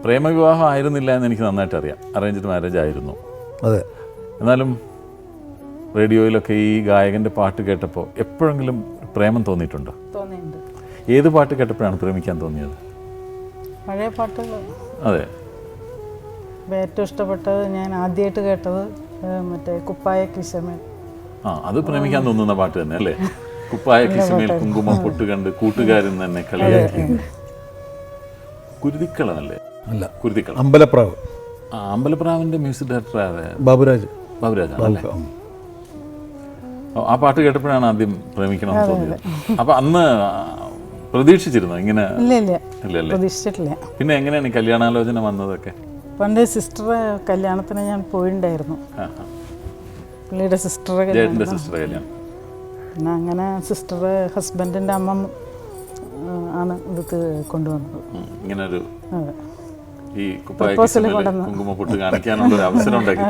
പ്രേമവിവാഹം ആയിരുന്നില്ല എന്ന് എനിക്ക് നന്നായിട്ട് അറിയാം, അറേഞ്ച്ഡ് മാരേജ് ആയിരുന്നു. അതെ. എന്നാലും റേഡിയോയിലൊക്കെ ഈ ഗായകൻ്റെ പാട്ട് കേട്ടപ്പോൾ എപ്പോഴെങ്കിലും പ്രേമം തോന്നിയിട്ടുണ്ടോ? തോന്നിയിട്ടുണ്ട്. ഏത് പാട്ട് കേട്ടപ്പോഴാണ് പ്രേമിക്കാൻ തോന്നിയത്? പഴയ പാട്ടുകൾ. അതെ. ഏറ്റവും ഇഷ്ടപ്പെട്ടത് ഞാൻ ആദ്യമായിട്ട് കേട്ടത് മറ്റേ കുപ്പായ കിശമേൽ. അത് പ്രേമിക്കാൻ തോന്നുന്ന പാട്ട് തന്നെ അല്ലേ? കുപ്പായ കിശമേൽ കുങ്കുമം പൊട്ട് കണ്ട് കൂട്ടുകാരൻ തന്നെ കളിയാക്കി. കുരുതിക്കളമല്ലേ? അല്ല, കുരുതിക്കളം. അമ്പലപ്രാവ്. അമ്പലപ്രാവിൻ്റെ music director Baburaj. ബാബുരാജ്. ആ പാട്ട് കേട്ടപ്പോഴാണ് ആദ്യം പ്രേമിക്കണമെന്ന് തോന്നിയത്. അപ്പം അന്ന് പ്രതീക്ഷിച്ചിരുന്നു ഇങ്ങനെ? ഇല്ലല്ലേ, പ്രതീക്ഷിച്ചിട്ടില്ല. പിന്നെ എങ്ങനെയാണ് ഈ കല്യാണാലോചന വന്നതൊക്കെ? പണ്ട് സിസ്റ്റർ കല്യാണത്തിന് ഞാൻ പോയിട്ടുണ്ടായിരുന്നു, പുള്ളിയുടെ സിസ്റ്ററുടെ കല്യാണം. പിന്നെ അങ്ങനെ സിസ്റ്റർ ഹസ്ബൻഡിൻ്റെ അമ്മ ആണ് ഇത് കൊണ്ടുവന്നത്. ഇങ്ങനൊരു ഈ കുപ്പായ കുങ്കുമ പൊട്ട് കാണിക്കാനുള്ള ഒരു അവസരം ഉണ്ടാക്കി.